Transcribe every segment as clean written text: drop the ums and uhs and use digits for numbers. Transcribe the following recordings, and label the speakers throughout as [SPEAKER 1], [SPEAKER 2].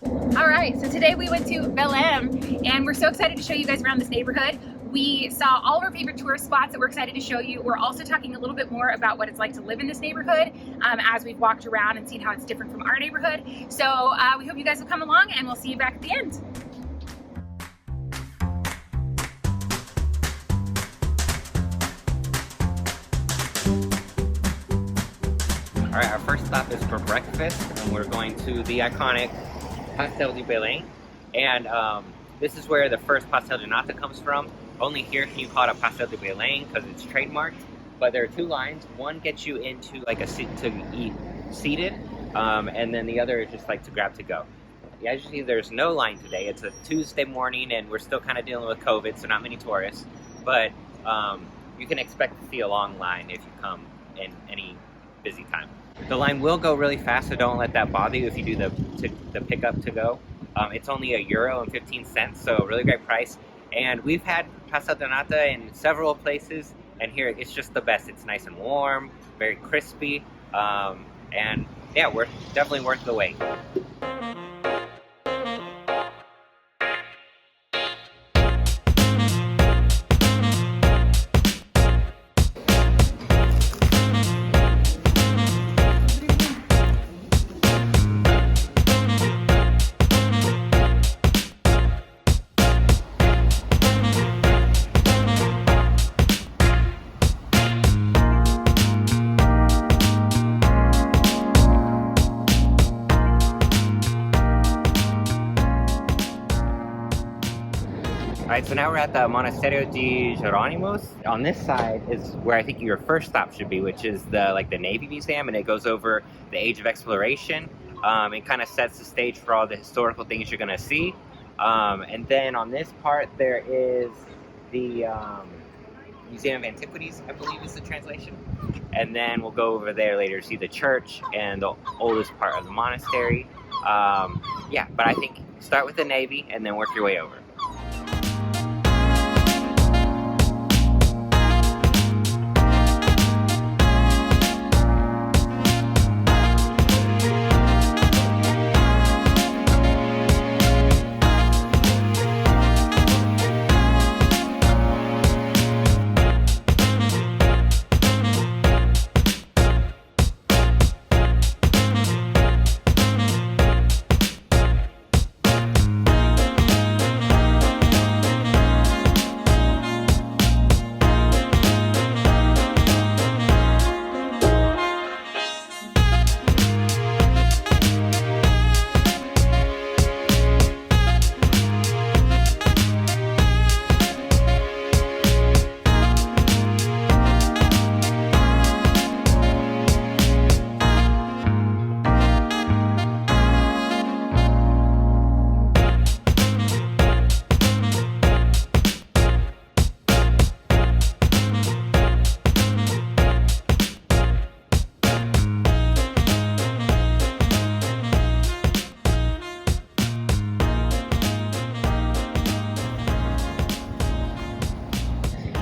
[SPEAKER 1] All right, so today we went to Belém and we're so excited to show you guys around this neighborhood. We saw all of our favorite tourist spots that we're excited to show you. We're also talking a little bit more about what it's like to live in this neighborhood as we've walked around and seen how it's different from our neighborhood. So we hope you guys will come along and we'll see you back at the end.
[SPEAKER 2] All right, our first stop is for breakfast, and we're going to the iconic Pastéis de Belém. And this is where the first pastel de nata comes from. Only here can you call it a Pastéis de Belém because it's trademarked. But there are two lines. One gets you into like a seat to eat seated, and then the other is just like to grab to go. Yeah, as you see, there's no line today. It's a Tuesday morning, and we're still kind of dealing with COVID, so not many tourists. But you can expect to see a long line if you come in any busy time. The line will go really fast, so don't let that bother you if you do the pickup to go. It's only €1.15, so really great price. And we've had pastel de nata in several places, and here it's just the best. It's nice and warm, very crispy, and yeah, definitely worth the wait. Alright, so now we're at the Mosteiro de Jeronimos. On this side is where I think your first stop should be, which is the Navy Museum, and it goes over the age of exploration. It kind of sets the stage for all the historical things you're going to see. And then on this part there is the Museum of Antiquities, I believe is the translation. And then we'll go over there later to see the church and the oldest part of the monastery. Yeah, but I think start with the Navy and then work your way over.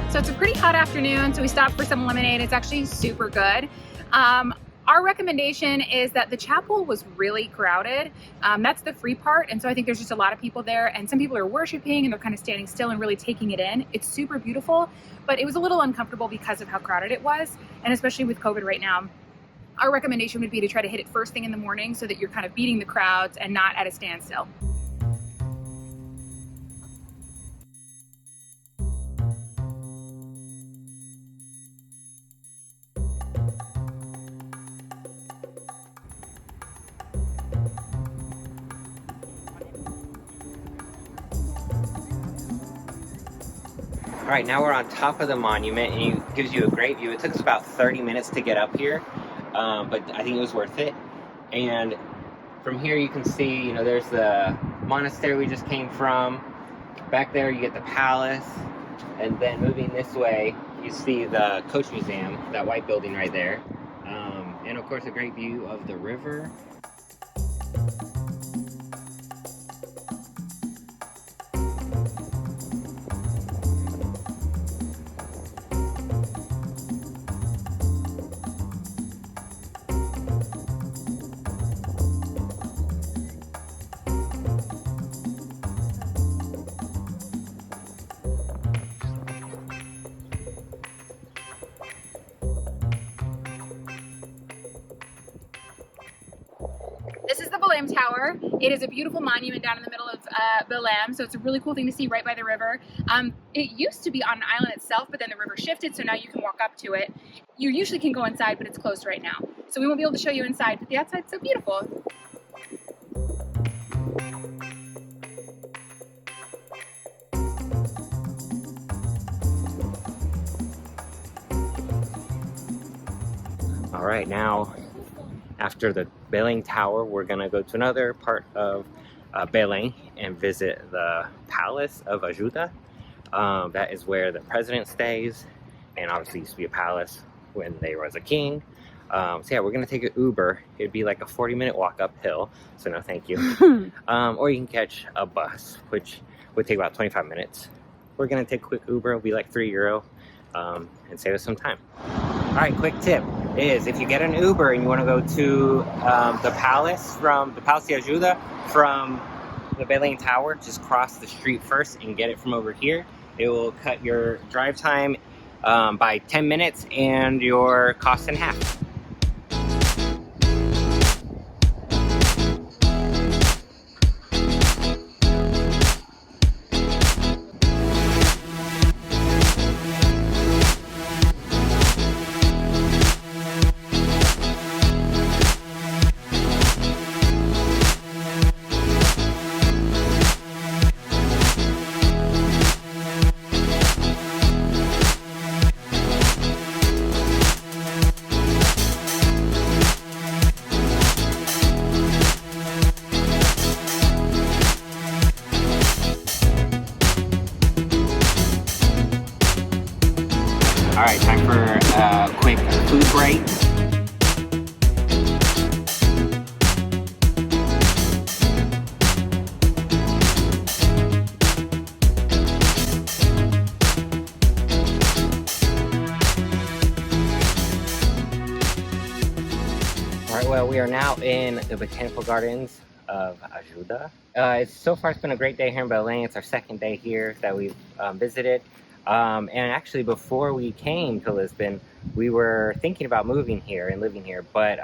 [SPEAKER 1] So it's a pretty hot afternoon, so we stopped for some lemonade. It's actually super good. Our recommendation is that the chapel was really crowded. That's the free part, and so I think there's just a lot of people there, and some people are worshiping and they're kind of standing still and really taking it in. It's super beautiful, but it was a little uncomfortable because of how crowded it was, and especially with COVID right now. Our recommendation would be to try to hit it first thing in the morning so that you're kind of beating the crowds and not at a standstill.
[SPEAKER 2] All right, now we're on top of the monument, and it gives you a great view. It took us about 30 minutes to get up here, but I think it was worth it. And from here you can see, there's the monastery we just came from. Back there you get the palace, and then moving this way, you see the coach museum, that white building right there. And of course a great view of the river.
[SPEAKER 1] Belem Tower. It is a beautiful monument down in the middle of Belém, so it's a really cool thing to see right by the river. It used to be on an island itself, but then the river shifted, so now you can walk up to it. You usually can go inside, but it's closed right now. So we won't be able to show you inside, but the outside's so beautiful.
[SPEAKER 2] All right, now after the Belem Tower, we're gonna go to another part of Belém and visit the Palace of Ajuda. That is where the president stays, and obviously used to be a palace when there was a king. So yeah, we're gonna take an Uber. It'd be like a 40-minute walk uphill, so no thank you. Or you can catch a bus, which would take about 25 minutes. We're gonna take a quick Uber. It'll be like €3 and save us some time. All right, quick tip is if you get an Uber and you want to go to the palace from the Palace de Ajuda from the Belem Tower, just cross the street first and get it from over here. It will cut your drive time by 10 minutes and your cost in half. All right, time for a quick food break. All right, well, we are now in the Botanical Gardens of Ajuda. So far, it's been a great day here in Belém. It's our second day here that we've visited. And actually, before we came to Lisbon, we were thinking about moving here and living here. But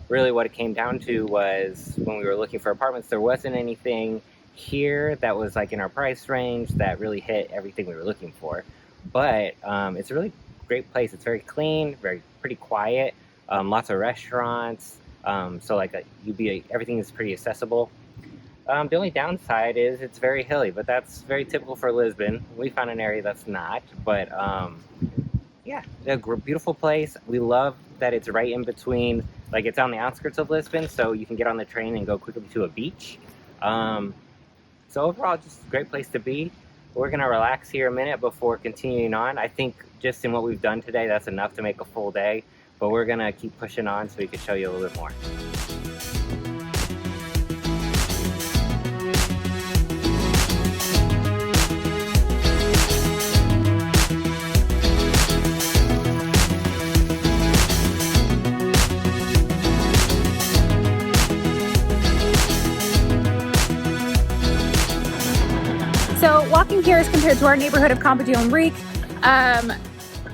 [SPEAKER 2] really what it came down to was when we were looking for apartments, there wasn't anything here that was like in our price range that really hit everything we were looking for. But it's a really great place. It's very clean, pretty quiet, lots of restaurants. So like everything is pretty accessible. The only downside is it's very hilly, but that's very typical for Lisbon. We found an area that's not, but yeah, a beautiful place. We love that it's right in between, like it's on the outskirts of Lisbon, so you can get on the train and go quickly to a beach. So overall, just a great place to be. We're gonna relax here a minute before continuing on. I think just in what we've done today, that's enough to make a full day, but we're gonna keep pushing on so we can show you a little bit more.
[SPEAKER 1] So walking here as compared to our neighborhood of Campo de Umbrique,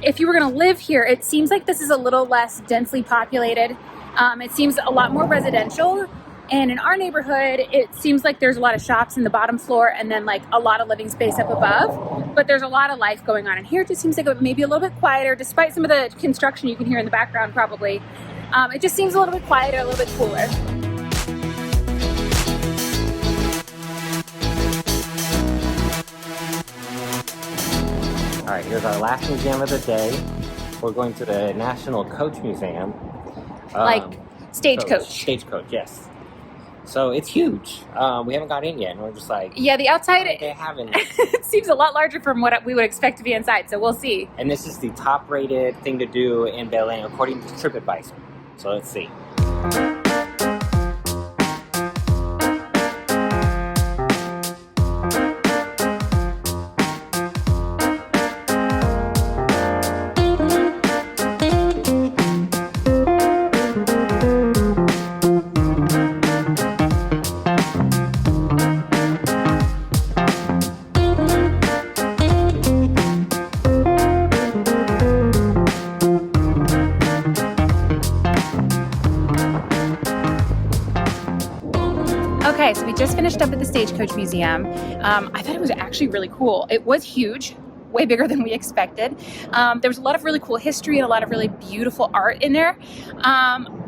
[SPEAKER 1] if you were going to live here, it seems like this is a little less densely populated. It seems a lot more residential. And in our neighborhood, it seems like there's a lot of shops in the bottom floor and then like a lot of living space up above. But there's a lot of life going on. And here it just seems like it may be a little bit quieter, despite some of the construction you can hear in the background probably. It just seems a little bit quieter, a little bit cooler.
[SPEAKER 2] All right, here's our last museum of the day. We're going to the National Coach Museum.
[SPEAKER 1] Stagecoach.
[SPEAKER 2] Stagecoach, yes. So it's huge. We haven't got in yet, and we're just like...
[SPEAKER 1] Yeah, the outside,
[SPEAKER 2] they haven't.
[SPEAKER 1] It seems a lot larger from what we would expect to be inside, so we'll see.
[SPEAKER 2] And this is the top-rated thing to do in Belém, according to TripAdvisor. So let's see.
[SPEAKER 1] Okay, so we just finished up at the Stagecoach Museum. I thought it was actually really cool. It was huge, way bigger than we expected. There was a lot of really cool history and a lot of really beautiful art in there.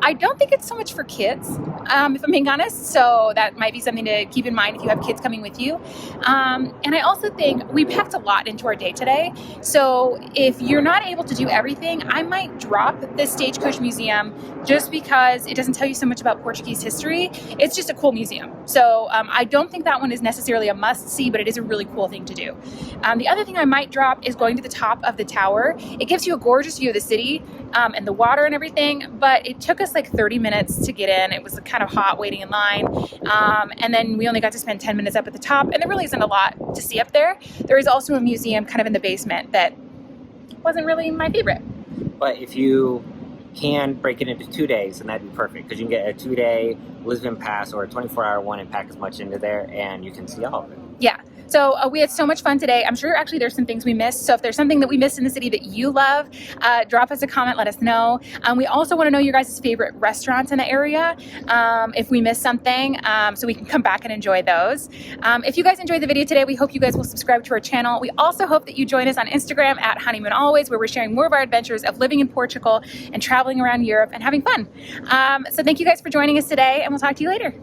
[SPEAKER 1] I don't think it's so much for kids, if I'm being honest, so that might be something to keep in mind if you have kids coming with you. And I also think we packed a lot into our day today, so if you're not able to do everything, I might drop the Stagecoach Museum just because it doesn't tell you so much about Portuguese history. It's just a cool museum. So I don't think that one is necessarily a must-see, but it is a really cool thing to do. The other thing I might drop is going to the top of the tower. It gives you a gorgeous view of the city and the water and everything, but it took us like 30 minutes to get in. It was kind of hot waiting in line. And then we only got to spend 10 minutes up at the top, and there really isn't a lot to see up there. There is also a museum kind of in the basement that wasn't really my favorite.
[SPEAKER 2] But if you can break it into 2 days, then that'd be perfect, because you can get a 2-day Lisbon pass or a 24-hour one and pack as much into there, and you can see all of it.
[SPEAKER 1] Yeah. So we had so much fun today. I'm sure actually there's some things we missed. So if there's something that we missed in the city that you love, drop us a comment, let us know. We also want to know your guys' favorite restaurants in the area if we missed something, so we can come back and enjoy those. If you guys enjoyed the video today, we hope you guys will subscribe to our channel. We also hope that you join us on Instagram at Honeymoon Always, where we're sharing more of our adventures of living in Portugal and traveling around Europe and having fun. So thank you guys for joining us today, and we'll talk to you later.